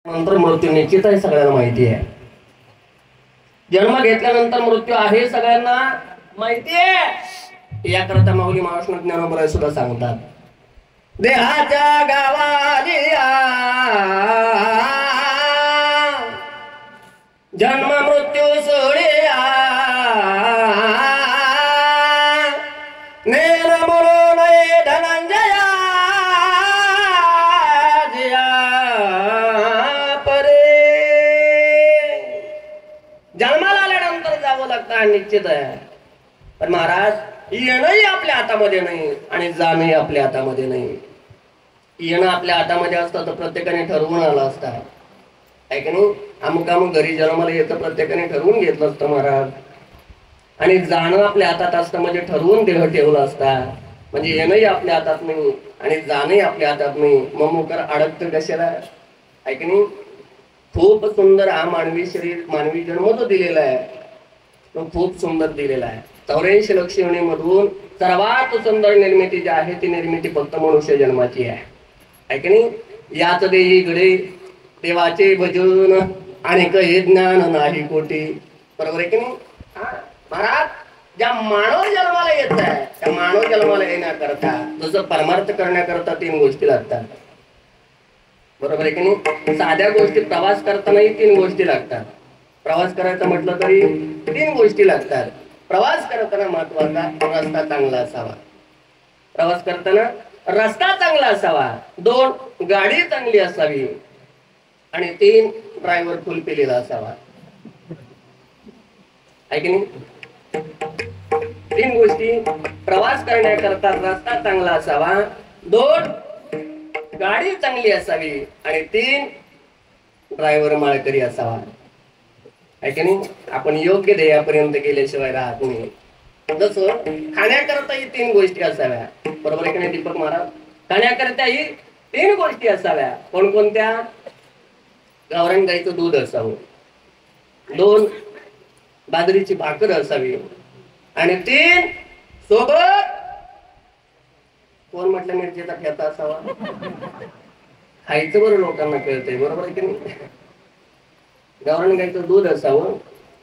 नंतर मृत्यू निश्चित आहे, सगळ्यांना माहिती आहे. जन्म घेतल्यानंतर मृत्यू आहे सगळ्यांना माहिती आहे. याकरता माऊली महाराष्ट्र ज्ञानोबराय सुद्धा सांगतात, देहाच्या गावालिया जन्म मृत्यू सोडिया नेन म्हणून धनंजया जिया परे. जन्माला आल्यानंतर जावं लागतं निश्चित आहे, पण महाराज येणंही आपल्या हातामध्ये नाही आणि जाणंही आपल्या हातामध्ये नाही. येणं आपल्या हातामध्ये असतं तर प्रत्येकाने ठरवून आलं असतं, आहे की नाही. अमुक अमुक घरी जन्माला येतं प्रत्येकाने ठरवून घेतलं असतं महाराज. आणि जाणं आपल्या हातात असतं म्हणजे ठरवून देह ठेवला असता. म्हणजे येणंही आपल्या हातात नाही आणि जाणंही आपल्या हातात नाही, मग मुकर अडकतं कशाला, आहे की नाही. खूप सुंदर हा मानवी शरीर, मानवी जन्म जो दिलेला आहे तो खूप सुंदर दिलेला आहे. 84 लक्ष योनीमधून सर्वात सुंदर निर्मिती जी आहे ती निर्मिती फक्त मनुष्य जन्माची आहे की नाही. याच देही घडे देवाचे भजन आणि हे ज्ञान नाही कोटी. बरोबर आहे की नाही. महाराज ज्या मानव जन्माला येत आहे त्या मानव जन्माला येण्याकरता जसं परमार्थ करण्याकरता 3 गोष्टी लागतात. बरोबर आहे की नाही. साध्या गोष्टी प्रवास करतानाही 3 गोष्टी लागतात. प्रवास करायचं म्हटलं तरी 3 गोष्टी लागतात. प्रवास करताना महत्वाचा रस्ता चांगला असावा. प्रवास करताना रस्ता चांगला असावा. 2 गाडी चांगली असावी आणि 3 ड्रायव्हर फुल पेलेला असावा, आहे की नाही. 3 गोष्टी प्रवास करण्याकरता रस्ता चांगला असावा, 2 गाडी चांगली असावी आणि 3 ड्रायव्हर माळकरी असावा, आहे की नाही. आपण योग्य ध्येयापर्यंत गेल्याशिवाय राहत नाही. जसं खाण्याकरता ही 3 गोष्टी असाव्या. बरोबर आहे की नाही दीपक महाराज. खाण्याकरता ही 3 गोष्टी असाव्या. कोणकोणत्या. गावरान गाईचं दूध असावं, 2 बाजरीची भाकर असावी आणि 3 सोबत कोण म्हटलं मिरचीचा ठेचा असावा. खायचं बरं लोकांना कळतंय. बरोबर आहे की नाही. गावरान गाईचं दूध असावं,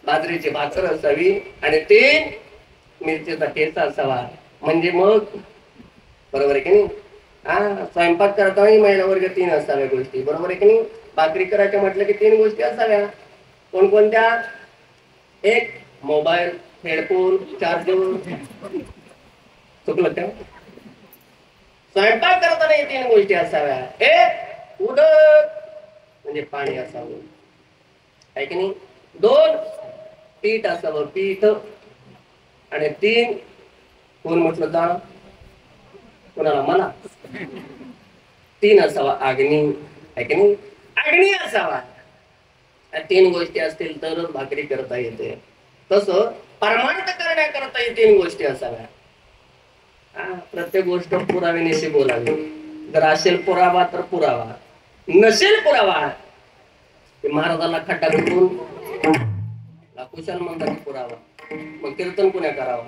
बाजरीची भाकर असावी आणि 3 मिरचीचा ठेचा असावा. म्हणजे मग बरोबर आहे की नाही. स्वयंपाक करतानाही महिला वर्ग 3 असाव्या गोष्टी. बरोबर आहे की नाही. भाकरी करायचं म्हटलं की 3 गोष्टी असाव्या. कोणकोणत्या. 1 मोबाईल, हेडफोन, चार्जर. चुकलं का. स्वयंपाक करताना 3 गोष्टी असाव्या. 1 उदक म्हणजे पाणी असावं, आहे की नाही. 2 पीठ असावं, पीठ आणि 3 कोण म्हटलं का कोणाला मला 3 असावा. अग्नी, आहे की नाही. अग्नी असावा. 3 गोष्टी असतील तरच भाकरी करता येते. तसं परमार्थ करण्याकरता 3 गोष्टी असाव्या. प्रत्येक गोष्ट पुराव्यानिशी बोलावी. जर असेल पुरावा तर पुरावा, नसेल पुरावा महाराजाला खड्डा करून कुशाल म्हणतात की पुरावा. मग कीर्तन पुण्या करावा.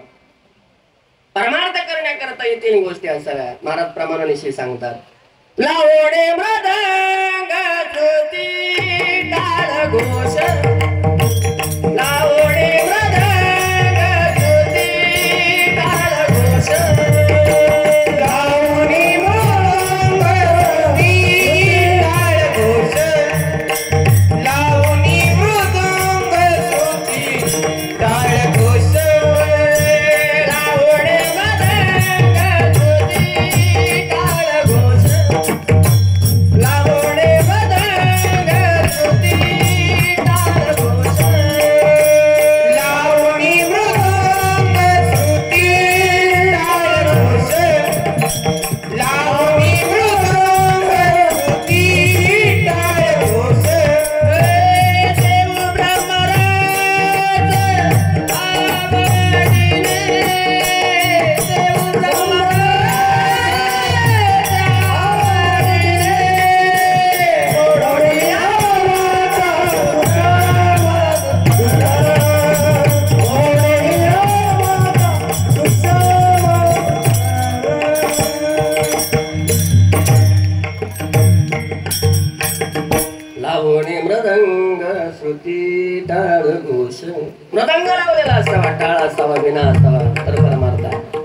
परमार्थ करण्याकरता 3 गोष्टी असाव्या. महाराज प्रमाणानिशी सांगतात. लावणे मृदंग ज्योती टाळ घोष. लावणे मृदंग ज्योती टाळ घोष. लावणी मृदंग ज्योती टाळ घोष. लावणी मृदंग ज्योती टाळ घोष. लावणे मृदंग ज्योती टाळ घोष. लावणे मृदंग ज्योती टाळ पाहुणे मृदंग श्रुती टाळ घोष मृदंग लावलेला असावा टाळ असावा विना असावा तर परमार्थ आहे.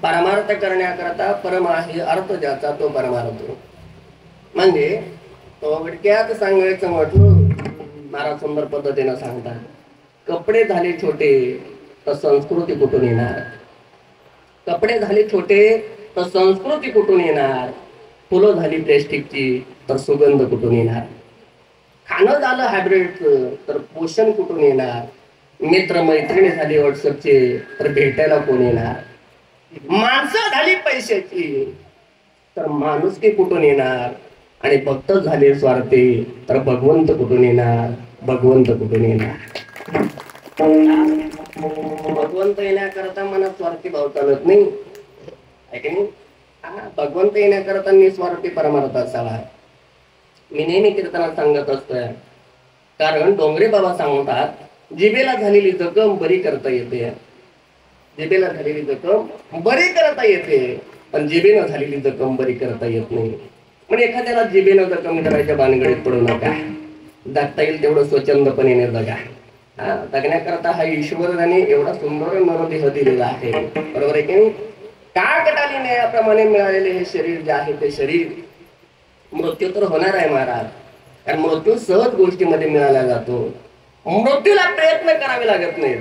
परमार्थ करण्याकरता परम आहे अर्थ ज्याचा तो परमार्थ. म्हणजे थोडक्यात सांगायचं म्हटलं महाराज सुंदर पद्धतीनं सांगतात. कपडे झाले छोटे तर संस्कृती कुठून येणार. कपडे झाले छोटे तर संस्कृती कुठून येणार. फुलं झाली प्लॅस्टिकची तर सुगंध कुठून येणार. खाणं झालं हायब्रिडचं तर पोषण कुठून येणार. मित्र मैत्रिणी झाली व्हॉट्सअपचे तर भेटायला कोण येणार. माणसं झाली पैशाची तर माणुसकी कुठून येणार. आणि भक्त झाले स्वार्थी तर भगवंत कुठून येणार. भगवंत कुठून येणार. भगवंत येण्याकरता मनात स्वार्थी भाव चालत नाही आहे की नाही. भगवंत येण्याकरता निस्वार्थी परमार्थ असावा. मी नेहमी कीर्तनात सांगत असतोय. कारण डोंगरे बाबा सांगतात जिभेला झालेली जखम बरी करता येते. जिभेला झालेली जखम बरी करता येते पण जिभेनं झालेली जखम बरी करता येत नाही. पण एखाद्याला जिभेनं जखम करायच्या भानगडीत पडू नका. जगता येईल तेवढं स्वच्छंदपणे जगा. जगण्याकरता हा ईश्वराने एवढा सुंदर नरदेह दिलेला आहे. बरोबर आहे की नाही. काकटाली न्यायाप्रमाणे मिळालेले हे शरीर जे आहे ते शरीर मृत्यू तर होणार आहे महाराज. कारण मृत्यू सहज गोष्टीमध्ये मिळाला जातो. मृत्यूला प्रयत्न करावे लागत नाहीत.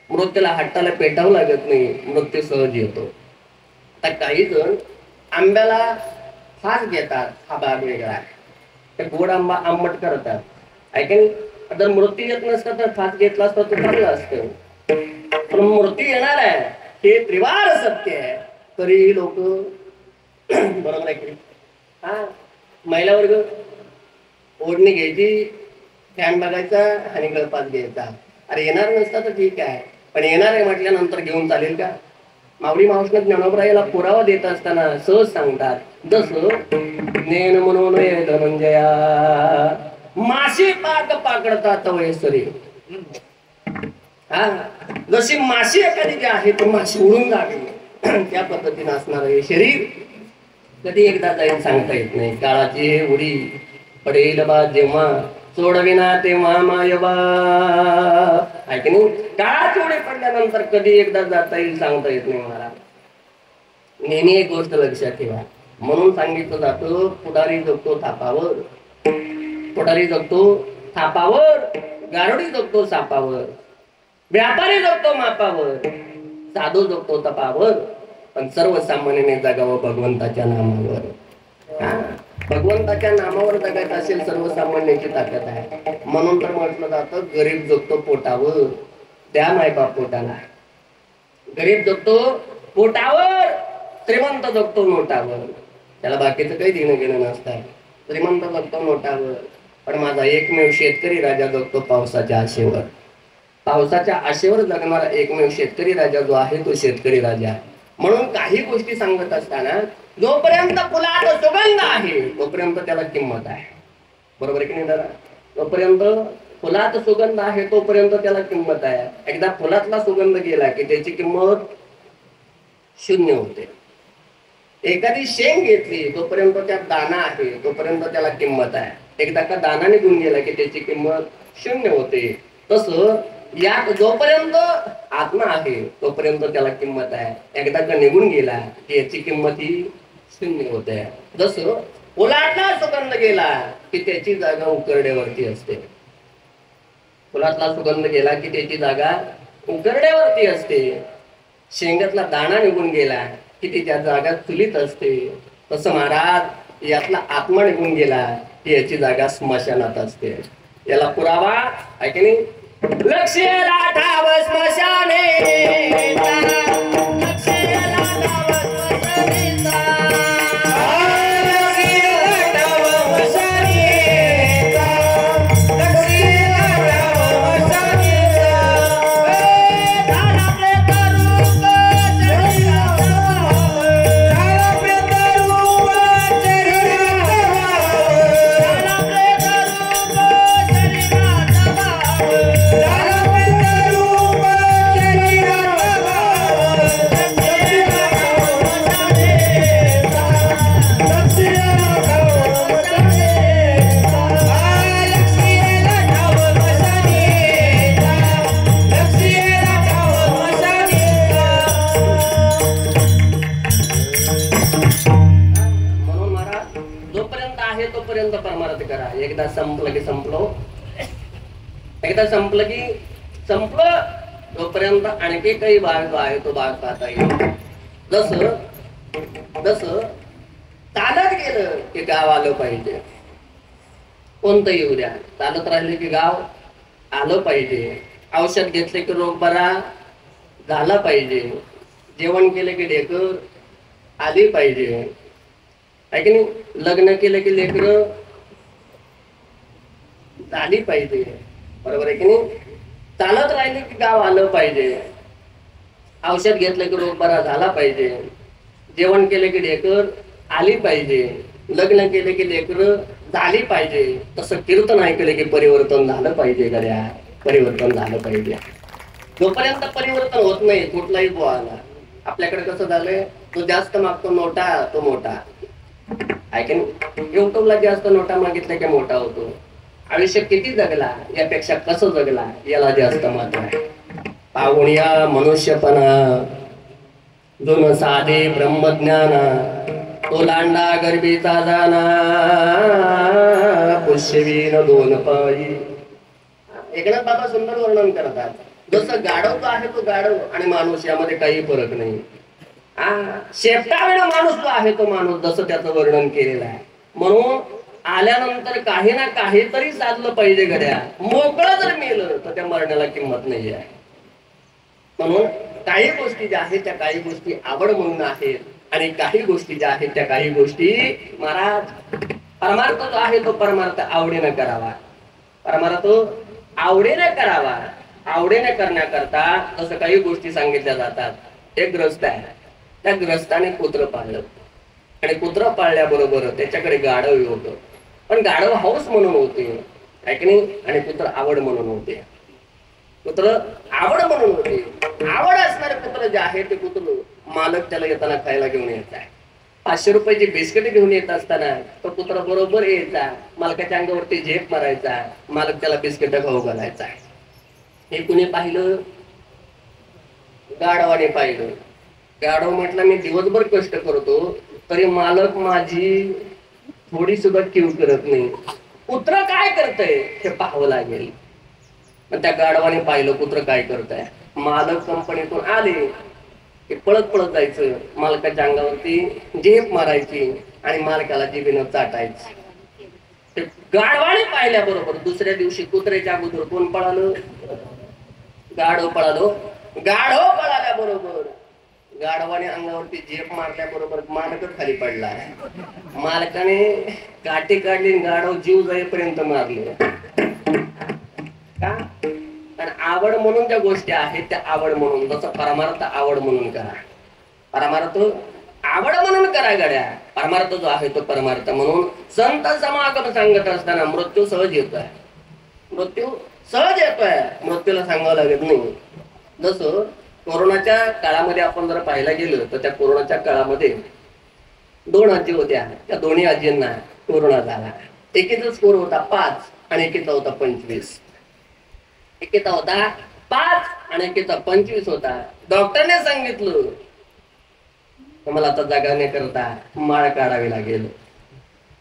मृत्यूला हट्टाला पेटावं लागत नाही. मृत्यू सहज येतो. आता काही जण आंब्याला फास घेतात. हा भाग वेगळा आहे. ते गोड आंबा आंबट करतात ऐकून. जर मृत्यू येत नसतं तर फास घेतला असता तो चांगला असतं. पण मृत्यू येणार आहे हे त्रिवार सत्य आहे. तरी लोक बरोबर आहे की. महिला वर्ग ओढणी घ्यायची फॅन बघायचा आणि गळपास घ्यायचा. अरे येणार नसता तर ठीक आहे पण येणार आहे म्हटल्यानंतर घेऊन चालेल का. मावळी मावसनं ज्ञानोबरायाला पुरावा देत असताना सहज सांगतात. जसं नेन म्हणून धनंजया माशी पाक पाकडतात वयसरी. जशी माशी एखादी जी आहे ती माशी उडून जावी त्या पद्धतीने असणार हे शरीर कधी एकदा जाईल सांगता येत नाही. काळाची उडी पडेल बा जेव्हा सोडविना तेव्हा मायबा ऐक नाही. काळाची उडी पडल्यानंतर कधी एकदा जाता येईल सांगता येत नाही मला. नेहमी एक गोष्ट लक्षात ठेवा. म्हणून सांगितलं जातं पुढारी जगतो थापावर. पुढारी जगतो थापावर. गारुडी जगतो सापावर. व्यापारी जगतो मापावर. साधू जगतो तपावर. पण सर्वसामान्याने जगावं भगवंताच्या नामावर. भगवंताच्या नामावर जगायचं असेल सर्वसामान्याची ताकद आहे. म्हणून तर म्हटलं जातं गरीब जगतो पोटावर. त्या मायबाप पोटाला. गरीब जगतो पोटावर. श्रीमंत जगतो नोटावर. त्याला बाकीचं काही देणं घेणं नसतं. श्रीमंत जगतो नोटावर पण माझा एकमेव शेतकरी राजा जगतो पावसाच्या आशेवर. पावसाच्या आशेवर जगणारा एकमेव शेतकरी राजा जो आहे तो शेतकरी राजा. म्हणून काही गोष्टी सांगत असताना जोपर्यंत फुलात सुगंध आहे तोपर्यंत त्याला किंमत आहे. बरोबर की नाही दादा. जोपर्यंत फुलात सुगंध आहे तोपर्यंत त्याला किंमत आहे. एकदा फुलातला सुगंध गेला की त्याची किंमत शून्य होते. एखादी शेंग घेतली तोपर्यंत त्यात दाना आहे तोपर्यंत त्याला किंमत आहे. एकदा का दाना निघून गेला की त्याची किंमत शून्य होते. तसं यात जोपर्यंत आत्मा आहे तोपर्यंत त्याला किंमत आहे. एकदा का निघून गेला की याची किंमत ही शून्य होते. जसं फुलातला सुगंध गेला की त्याची जागा उकरड्यावरती असते. फुलातला सुगंध गेला की त्याची जागा उकरड्यावरती असते. शेंगातला दाणा निघून गेला की त्याच्या जागा चुलीत असते. तसं महाराज यातला आत्मा निघून गेला की याची जागा स्मशानात असते. याला पुरावा आहे की नाही. लक्ष राठाव स्मशाने एकदा संपलं की संपलो, एकदा संपलं की संपलं. तोपर्यंत आणखी काही भाग जो आहे तो भाग पाहता येईल. जस जस चालत गेलं की गाव आलं पाहिजे. कोणतं येऊ द्या, चालत राहिले की गाव आलं पाहिजे. औषध घेतले की रोग बरा झाला पाहिजे. जेवण केले की ढेकर आली पाहिजे, आहे की नाही. लग्न केलं की लेकर झाली पाहिजे, बरोबर आहे की नाही. चालत राहिले की गाव आलं पाहिजे. औषध घेतलं की रोग बरा झाला पाहिजे. जेवण केले की ढेकर आली पाहिजे. लग्न केले की लेकर झाली पाहिजे. तसं कीर्तन ऐकले की परिवर्तन झालं पाहिजे. गड्या परिवर्तन झालं पाहिजे. जोपर्यंत परिवर्तन होत नाही कुठलाही बोळाला. आपल्याकडे कसं झालंय, तो जास्त मागतो नोटा तो मोठा, आहे की नाही. युट्यूबला जास्त नोटा मागितल्या की मोठा होतो. आयुष्य किती जगला यापेक्षा कसं जगला याला जास्त महत्व आहे. पाहुण्या मनुष्यपणा दोन साधे ब्रह्मज्ञान, तो लांडा गरबीचा जाना, पुष्यवीन दोन पायी. एकनाथ बाबा सुंदर वर्णन करतात. जसं गाढव जो आहे तो गाढव आणि माणूस यामध्ये काही फरक नाही. शेपटावेळ माणूस जो आहे तो माणूस, जसं त्याचं वर्णन केलेलं आहे. म्हणून आल्यानंतर काही ना काहीतरी साधलं पाहिजे. गड्या मोकळं जर मेलं तर त्या मरण्याला किंमत नाही आहे. म्हणून काही गोष्टी ज्या आहेत त्या काही गोष्टी आवड म्हणून आहेत, आणि काही गोष्टी ज्या आहेत त्या काही गोष्टी महाराज परमार्थ जो आहे तो परमार्थ आवडीने करावा. परमार्थ आवडीने करावा. आवडीने करण्याकरता जसं काही गोष्टी सांगितल्या जातात. एक ग्रस्त आहे, त्या ग्रस्ताने कुत्र पाळलं आणि कुत्र पाळल्याबरोबर त्याच्याकडे गाढव होतं. पण गाढव हौस म्हणून होते, आहे की नाही. आणि कुत्र आवड म्हणून होते. कुत्र आवड म्हणून होते. आवड असणारे कुत्र जे आहे ते कुत्र मालक त्याला येताना खायला घेऊन यायचा. 500 रुपयाची बिस्किट घेऊन येत असताना तो कुत्रा बरोबर यायचा, मालकाच्या अंगावरती झेप मारायचा, मालक त्याला बिस्किट खाऊ घालायचा. हे कुणी पाहिलं? गाढवाने पाहिलं. गाढव म्हटलं मी दिवसभर कष्ट करतो तरी मालक माझी थोडी सुद्धा कीव करत नाही. कुत्र काय करतय हे पाहावं लागेल. पण त्या गाढवाने पाहिलं कुत्र काय करतंय. मालक कंपनीतून आले की पळत पळत जायचं, मालकाच्या अंगावरती झेप मारायची आणि मालकाला जिभेनं चाटायचं. ते गाढवाने पाहिल्याबरोबर दुसऱ्या दिवशी कुत्र्याच्या अगोदर कोण पळालं? गाढव पळालो. गाढव पळाल्याबरोबर गाढवाने अंगावरती झेप मारल्याबरोबर मालकच खाली पडला. मालकाने काठी काढली, गाढव जीव जाईपर्यंत मारले. का? कारण आवड म्हणून ज्या गोष्टी आहेत त्या आवड म्हणून, जसं परमार्थ आवड म्हणून करा. परमार्थ आवड म्हणून करा. गड्या परमार्थ जो आहे तो परमार्थ म्हणून. संत समागम सांगत असताना मृत्यू सहज येतोय. मृत्यू सहज येतोय. मृत्यूला सांगावं लागत नाही. जसं कोरोनाच्या काळामध्ये आपण जर पाहायला गेलं तर त्या कोरोनाच्या काळामध्ये 2 आजी होत्या. त्या दोन्ही आजींना कोरोना झाला. एकीचा स्कोर होता 5 आणि एकीचा होता 25. एकीचा होता 5 आणि एकीचा 25 होता. डॉक्टरने सांगितलं मला आता जगाने करता माळ काढावी लागेल.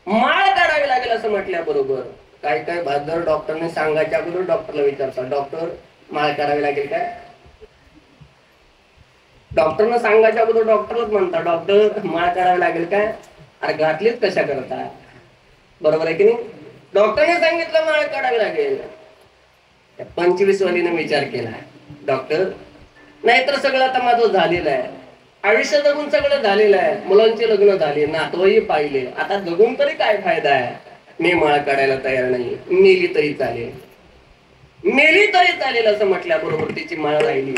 माळ काढावी लागेल असं म्हटल्याबरोबर काय काय भादर डॉक्टरने सांगायच्या अगोदर डॉक्टरला विचारतात, डॉक्टर माळ काढावी लागेल काय? डॉक्टरने सांगायच्या अगोदर डॉक्टरलाच म्हणतात डॉक्टर माळ काढावी लागेल काय? अरे घातलीच कशा करता? बरोबर आहे की नाही. डॉक्टरने सांगितलं माळ काढावी लागेल. 25 वालीने विचार केला, डॉक्टर नाहीतर सगळं आता माझं झालेलं आहे, आयुष्य जगून सगळं झालेलं आहे, मुलांचे लग्न झाले, नातवही पाहिले, आता जगून तरी काय फायदा आहे? मी माळ काढायला तयार नाही. मेली तरी चालेल, मेली तरी चालेल असं म्हटल्याबरोबर तिची माळ राहिली.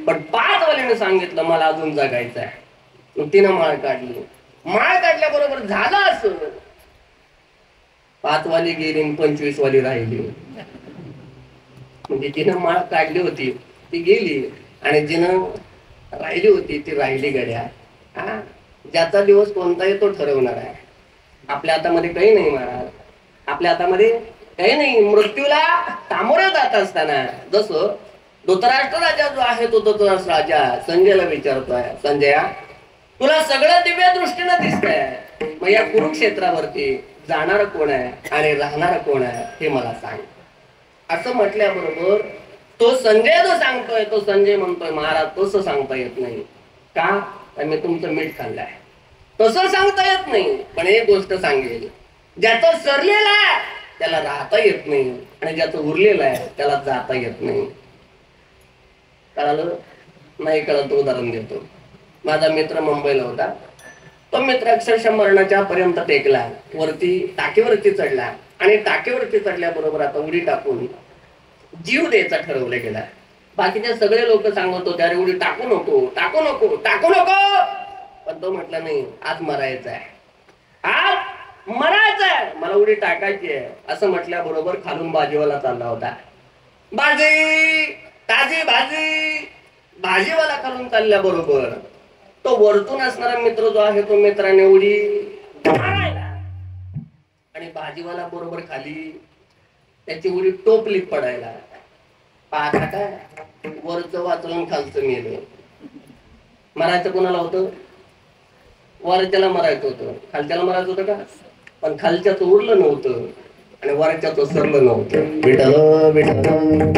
पण 5 वालीने सांगितलं मला अजून जगायचं आहे. तिनं माळ काढली. माळ काढल्याबरोबर झालं असं 5 वाली गेली 25 वाली राहिली. म्हणजे जिनं माळ काढली होती ती गेली आणि जिनं राहिली होती ती राहिली. गड्या ज्याचा दिवस कोणता आहे तो ठरवणार आहे. आपल्या हातामध्ये काही नाही महाराज. आपल्या हातामध्ये काही नाही. मृत्यूला सामोरे जात असताना जसं धृतराष्ट्र राजा जो आहे तो धृतराष्ट्र राजा संजयला विचारतोय, संजया तुला सगळं दिव्य दृष्टीनं दिसतंय, मग या कुरुक्षेत्रावरती जाणार कोण आहे आणि राहणार कोण आहे हे मला सांग. असं म्हटल्याबरोबर तो संजय जो सांगतोय, तो संजय म्हणतोय महाराज तसं सांगता येत नाही. का? मी तुमचं मीठ खाल्लंय. तसं सांगता येत नाही. पण एक गोष्ट सांगेल, ज्याचं सरलेलं आहे त्याला राहता येत नाही आणि ज्याचं उरलेलं आहे त्याला जाता येत नाही. कळालं? नाही कळत उदाहरण देतो. माझा मित्र मुंबईला होता. तो मित्र अक्षरशः मरणाच्या पर्यंत टेकला, वरती टाकीवरती चढला आणि टाकीवरती चढल्याबरोबर आता उडी टाकून जीव द्यायचा ठरवलं गेला. बाकीचे सगळे लोक सांगत होते अरे उडी टाकू नको, टाकू नको, टाकू नको. पण तो म्हटला नाही, आज मरायचं आहे, आज मरायचं आहे, मला उडी टाकायची आहे. असं म्हटल्याबरोबर खालून भाजीवाला चालला होता. भाजी, ताजी भाजी. भाजीवाला खालून चालल्याबरोबर तो वरतून असणारा मित्र जो आहे तो मित्राने उडी मारायला आणि भाजीवाला बरोबर खाली त्याची उडी टोपलीत पडायला. पाहता काय, वरचं वाचलं खालचं मेलं. मरायचं कोणाला होतं? वरच्याला मरायचं होतं. खालच्याला मरायचं होतं का? पण खालच्याच उरलं नव्हतं आणि वरच्याच सरलं नव्हतं. विठ्ठल विठ्ठल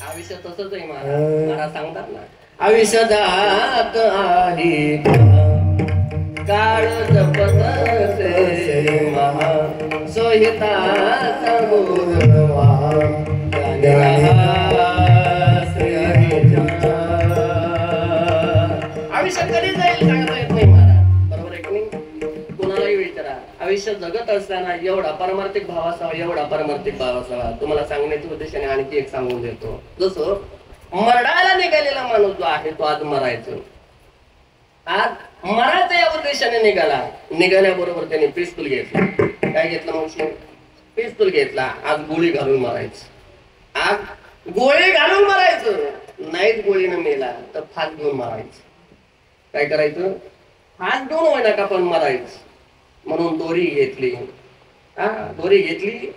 आयुष्य तसंच आहे महाराज. महाराज सांगतात ना, आयुष्य जात आहे काळ जपत महा सोहिता आयुष्य कधी जाईल सांगता येत नाही महाराज. बरोबर आहे की नाही? कोणालाही विचारा, आयुष्य जगत असताना एवढा पारमार्थिक भाव असावा, एवढा पारमार्थिक भाव असावा. तुम्हाला सांगण्याच्या उद्देशाने आणखी एक सांगून देतो. जसं मरडायला निघालेला माणूस जो आहे तो आज मरायचं, आज मरायचं या उद्देशाने निघाला. निघाल्याबरोबर त्याने पिस्तूल घेतला. काय घेतलं मग? पिस्तूल घेतला. आज गोळी घालून मारायचं, आज गोळी घालून मारायचं. नाहीच गोळीनं मेला तर फास घेऊन मारायचं. काय करायचं? फास घेऊन होय नका पण मारायचं. म्हणून दोरी घेतली. दोरी घेतली,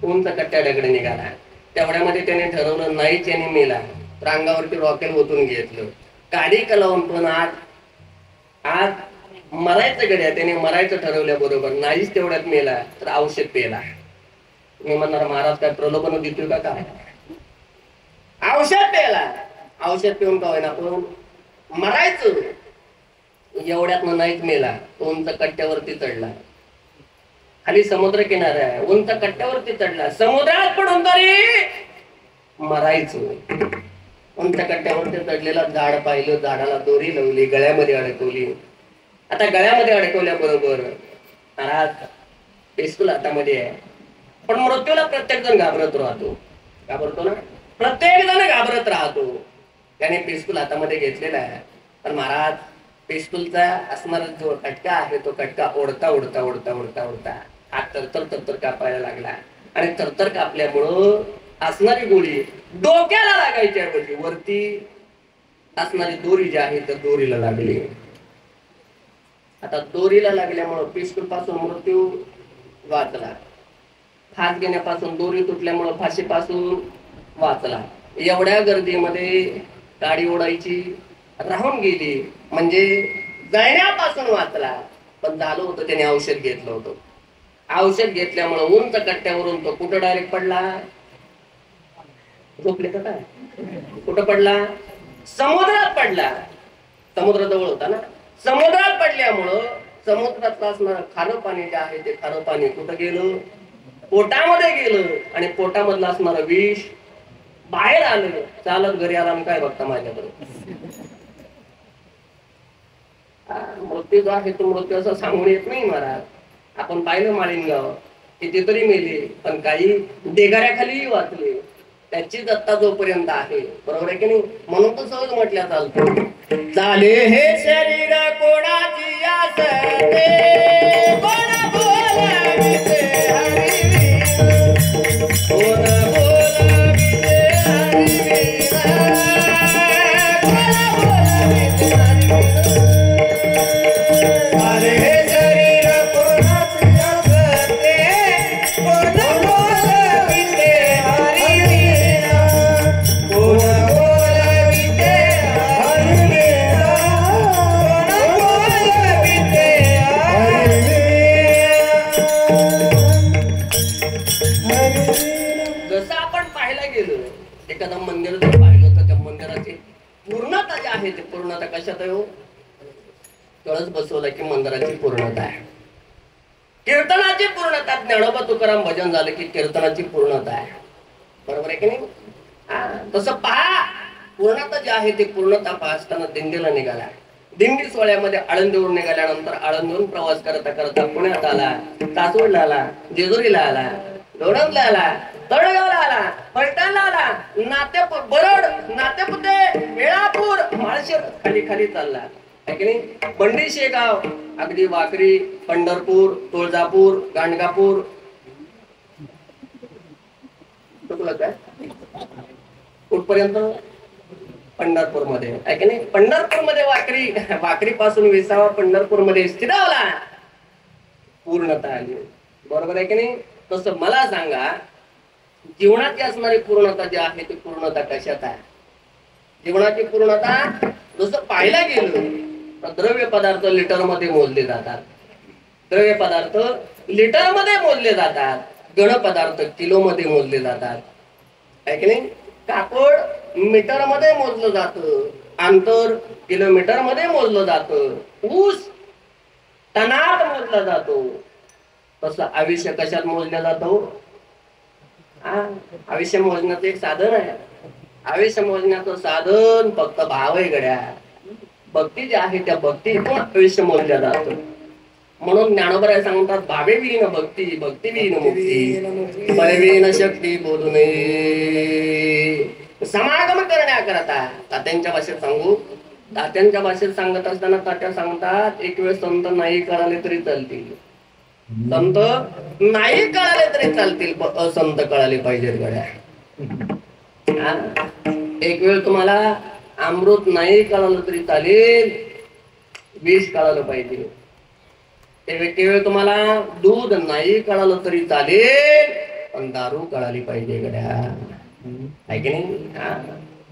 उंच कट्ट्याकडे निघाला. तेवढ्यामध्ये त्याने ठरवलं नाहीच याने मेला तर अंगावरती रॉकेल ओतून घेतलं. काडी कलावून पण आज मरायचं गड्या. त्याने मरायचं ठरवल्या बरोबर नाहीच तेवढ्यात मेला तर औषध पेला. मी म्हणणार महाराज काय प्रलोभन देतोय का? काय औषध पेला. औषध पिऊन का होईना पण मरायचं. एवढ्यात नाहीच मेला. उंच कट्ट्यावरती चढला. खाली समुद्र किनारा आहे. उंच कट्ट्यावरती चढला. समुद्रात पडून तरी मरायचं. उंच कट्ट्यावरती चढलेला झाड पाहिलं, झाडाला दोरी लावली, गळ्यामध्ये अडकवली. आता गळ्यामध्ये अडकवल्या बरोबर महाराज पिस्तूल हातामध्ये आहे. पण मृत्यूला प्रत्येक जण घाबरत राहतो. घाबरतो ना? प्रत्येक जण घाबरत राहतो. त्याने पिस्तूल हातामध्ये घेतलेला आहे. पण महाराज पिस्तूलचा असणारा जो कटका आहे तो कटका ओढता ओढता ओढता ओढता ओढता हात तरतर तरतर कापायला लागला. आणि तरतर कापल्यामुळं असणारी गोळी डोक्याला लागायची ऐवजी वरती असणारी दोरी जी आहे त्या दोरीला लागली. आता दोरीला लागल्यामुळं पिस्तूल पासून मृत्यू वाचला. फास घेण्यापासून दोरी तुटल्यामुळं फाशीपासून वाचला. एवढ्या गर्दीमध्ये गाडी ओढायची राहून गेली म्हणजे जाण्यापासून वाचला. पण झालं होतं त्याने औषध घेतलं होतं. औषध घेतल्यामुळे उंच कट्ट्यावरून तो कुठं डायरेक्ट पडला? झोपले का काय? कुठं पडला? समुद्रात पडला. समुद्राजवळ होता ना. समुद्रात पडल्यामुळं समुद्रात असणारं खारं पाणी जे आहे ते खारं पाणी कुठं गेलं? पोटामध्ये गेलं. आणि पोटामधलं असणारं विष बाहेर आलं. चालत घरी आला. काय बघता माझ्याकडे? मृत्यू जो आहे तो मृत्यू असं सांगून येत नाही महाराज. आपण पाहिलं माळिंगाव कितीतरी मेले पण काही ढेगाऱ्याखाली वाचले. त्याची दत्ता जोपर्यंत आहे. बरोबर आहे की नाही? म्हणून तो सहज म्हटल्या चालतो झाले हे शरीर कोणाची असते कोण बोलाविते हरिवीर कोण बोलाविते हरिवीर कोण बोलाविते हरिवीर झाले हे शरीर कोणाची असते कोण बोलाविते हरिवीर कोण बोलाविते हरिवीर एखादं मंदिर जर पाहिलं तर त्या मंदिराची पूर्णता जी आहे ती पूर्णता कशात आहे हो? कळस बसवला की मंदिराची पूर्णता आहे. कीर्तनाची पूर्णता, ज्ञानोबा तुकाराम भजन झालं की कीर्तनाची पूर्णता आहे. बरोबर आहे की नाही? तसं पहा, पूर्णता जी आहे ती पूर्णता पाहताना दिंडीला निघाला. दिंडी सोहळ्यामध्ये आळंदीवरून निघाल्यानंतर आळंदीवरून प्रवास करता करता पुण्यात आला, सासवडला आला, जेजुरीला आला, लोणंदला आला, तळगावला आला, फलटणला आला, नात्यापूर, बरड, नात्यापुते, वेळापूर, माळशेर खाली खाली चालला आहे की नाही. बंडी शेगाव, अगदी वाकरी, पंढरपूर, तुळजापूर, गाणगापूर, काय कुठपर्यंत? पंढरपूर मध्ये आहे की नाही. पंढरपूर मध्ये वाकरी, वाकरी पासून विसावा पंढरपूर मध्ये स्थिरावला, पूर्णता आली. बरोबर आहे की नाही. तसं मला सांगा, जीवनाची असणारी पूर्णता जी आहे ती पूर्णता कशात आहे? जीवनाची पूर्णता जसं पाहायला गेलं तर द्रव्य पदार्थ लिटर मध्ये मोजले जातात. द्रव्य पदार्थ लिटर मध्ये मोजले जातात. गण पदार्थ किलो मध्ये मोजले जातात आहे की नाही. कापड मीटर मध्ये मोजलं जातं, अंतर किलोमीटर मध्ये मोजलं जातं, ऊस टनात मोजला जातो. तसं आयुष्य कशात मोजलं जातं? आयुष्य मोजण्याचं एक साधन आहे. आयुष्य मोजण्याचं साधन फक्त भाव आहे गड्या. भक्ती जी आहे त्या भक्तीतून आयुष्य मोजलं जातं. म्हणून ज्ञानोबा सांगतात, भावे विहीन भक्ती, भक्ती विहीन मुक्ती, बळवीन शक्ती बोलू नये. समागम करण्याकरता तात्यांच्या भाषेत सांगू, तात्यांच्या भाषेत सांगत असताना तात्या सांगतात, एक वेळ संत नाही कळाले तरी चालतील, संत नाही कळाले तरी चालतील, असंत कळाले पाहिजेत गड्या. एक वेळ तुम्हाला अमृत नाही कळालं तरी चालेल, विष कळालं पाहिजे. एक वेळ तुम्हाला दूध नाही कळालं तरी चालेल, पण दारू कळाली पाहिजे गड्या, आहे की नाही.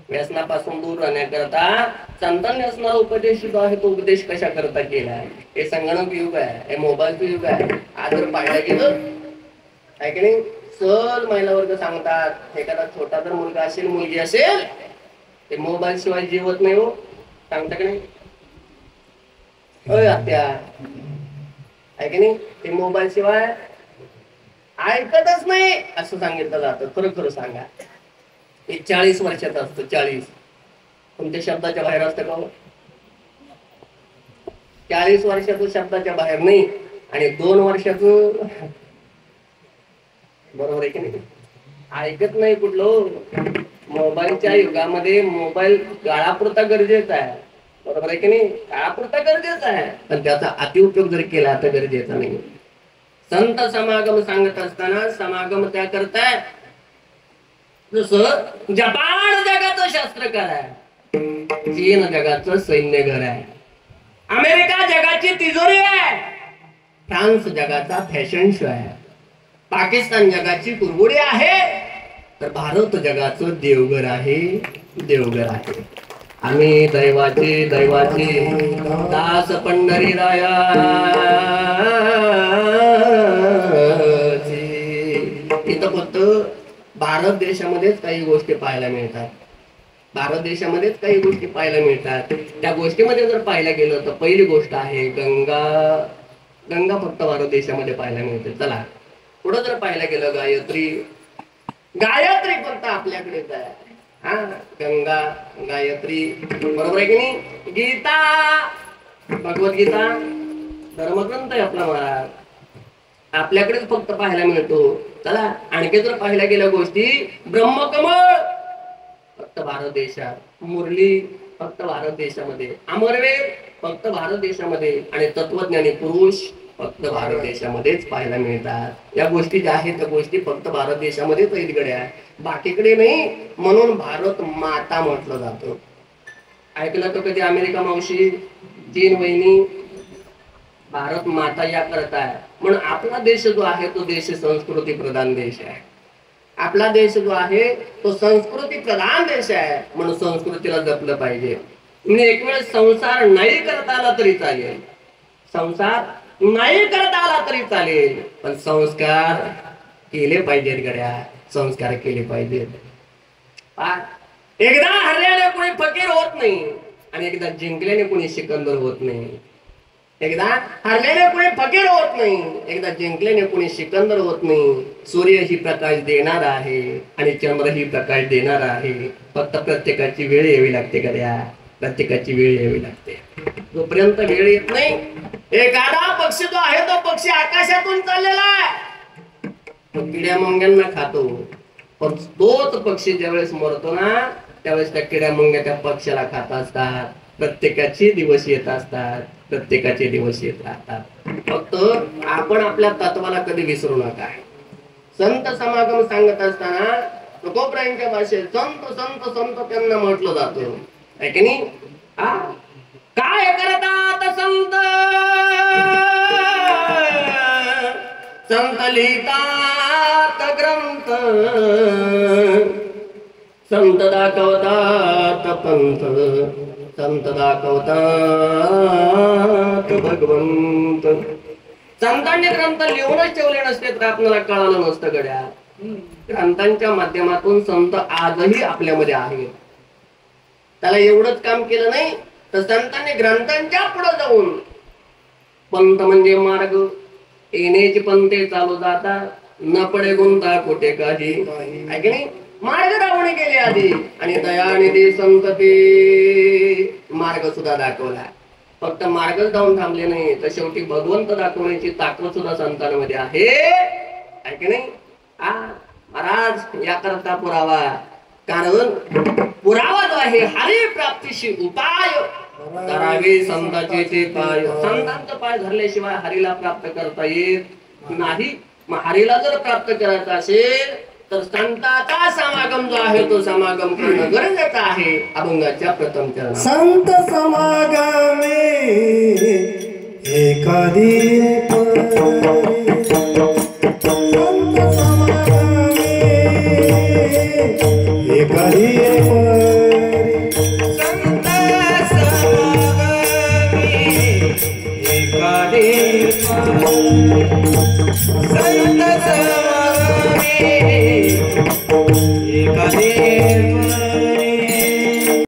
व्यसनापासून दूर राहण्याकरता संतांनी असणारा उपदेश जो आहे तो उपदेश कशा करता केलाय? हे संगणक युग आहे, हे मोबाईलचं युग आहे. आज जर पाहायला गेलं आहे की नाही, सहज महिला वर्ग सांगतात, एखादा छोटा जर मुलगा असेल, मुलगी असेल, ते मोबाईल शिवाय जेवत नाही हो, सांगता की नाही? अय आत्या, आहे की नाही, ते मोबाईल शिवाय ऐकतच नाही असं सांगितलं जातं. खरं खरं सांगा, हे 40 वर्षाचं असतं. 40 तुमच्या शब्दाच्या बाहेर असतं का? 40 वर्षाचं शब्दाच्या बाहेर नाही, आणि 2 वर्षाचं बरोबर आहे की नाही, ऐकत नाही कुठलं. मोबाईलच्या युगामध्ये मोबाईल काळापुरता गरजेचा आहे, बरोबर आहे की नाही, काळापुरता गरजेचा आहे, पण त्याचा अतिउपयोग जर केला तर गरजेचा नाही. संत समागम सांगत असताना समागम त्या करताय, जसं जपान जगाचं शास्त्रकार आहे, चीन जगाचं सैन्य घर आहे, अमेरिका जगाची तिजोरी आहे, फ्रान्स जगाचा फॅशन शो आहे, पाकिस्तान जगाची कुरबुडी आहे, तर भारत जगाचं देवघर आहे, देवघर आहे. आम्ही दैवाचे दास पंढरीराया, इथं फक्त भारत देशामध्येच काही गोष्टी पाहायला मिळतात. भारत देशामध्येच काही गोष्टी पाहायला मिळतात. त्या गोष्टीमध्ये जर पाहायला गेलं तर पहिली गोष्ट आहे गंगा. गंगा फक्त भारत देशामध्ये पाहायला मिळते. चला पुढे जर पाहायला गेलं गायत्री, गायत्री फक्त आपल्याकडेच आहे. हा, गंगा गायत्री, बरोबर आहे की नाही. गीता, भगवद्गीता धर्मग्रंथ आहे आपला महाराज, आपल्याकडेच फक्त पाहायला मिळतो. चला आणखी जर पाहायला गेल्या गोष्टी, ब्रह्मकमळ फक्त भारत देशात, मुरली फक्त भारत देशामध्ये, अमरवेद फक्त भारत देशामध्ये, आणि तत्वज्ञानी पुरुष फक्त भारत देशामध्येच पाहायला मिळतात. या गोष्टी ज्या आहेत त्या गोष्टी फक्त भारत देशामध्येच आहेत गड्या, बाकीकडे नाही. म्हणून भारत माता म्हटलं जातं. ऐकलं तर कधी अमेरिका मावशी, चीन वहिनी, भारत माता या करता. म्हणून आपला देश जो आहे तो देश संस्कृती प्रधान देश आहे. आपला देश जो आहे तो संस्कृती प्रधान देश आहे, म्हणून संस्कृतीला जपलं पाहिजे. म्हणजे एक वेळ संसार नाही करता आला तरी चालेल, संसार नाही करता आला तरी चालेल, पण संस्कार केले पाहिजेत गड्या, संस्कार केले पाहिजेत. एकदा हरल्याने कोणी फकीर होत नाही आणि एकदा जिंकल्याने कोणी सिकंदर होत नाही. एकदा हरल्याने कोणी फकीर होत नाही, एकदा जिंकल्याने कोणी सिकंदर होत नाही. सूर्य ही प्रकाश देणार आहे आणि चंद्र ही प्रकाश देणार आहे. फक्त प्रत्येकाची वेळ यावी लागते गड्या, प्रत्येकाची वेळ यावी लागते. जोपर्यंत वेळ येत नाही, एखादा पक्षी जो आहे तो पक्षी आकाशातून चाललेला आहे, तो किड्या मुंग्यांना खातो. पण तोच पक्षी ज्यावेळेस मरतो ना, त्यावेळेस त्या किड्या मुंग्या त्या पक्षाला खात असतात. प्रत्येकाचे दिवस येत असतात, प्रत्येकाचे दिवस येत राहतात. फक्त आपण आपल्या तत्वाला कधी विसरू नका. संत समागम सांगत असताना तुकोबरायांच्या भाषेत संत संत संत त्यांना म्हटलं जातं, आहे की नाही? काय करतात संत? संत लिहितात ग्रंथ, संत दाखवतात पंथ, संत दाखवतात भगवंत. संतांनी ग्रंथ लिहूनच ठेवले नसते तर आपल्याला कळालं नसतं गड्या. ग्रंथांच्या माध्यमातून संत आजही आपल्यामध्ये आहेत. त्याला एवढंच काम केलं नाही तर संतांनी ग्रंथांच्या पुढे जाऊन पंथ म्हणजे मार्ग, येण्याचे पंथे चालू जातात, न पडे गुंता कुठे काही, आहे की नाही? मार्ग दाखवणे केले आधी आणि दयानिधी संत ते मार्ग सुद्धा दाखवला. फक्त मार्गच जाऊन थांबले नाही तर शेवटी भगवंत दाखवण्याची ताकद सुद्धा संतांमध्ये आहे, आहे की नाही? महाराज याकरता पुरावा, कारण पुरावा जो आहे हरी प्राप्तीशी उपाय करावे संतांचे ते पाय. संतांचा पाय धरल्याशिवाय हरीला प्राप्त करता येत नाही. मग हरीला जर प्राप्त करायचा असेल तर संतांचा समागम जो आहे तो समागम करणं गरजेचं आहे. अभंगाच्या प्रथम चरण संत समागमे एकादी संत समागमे एकादी संत समागमे एकादी संत समागमे एकादी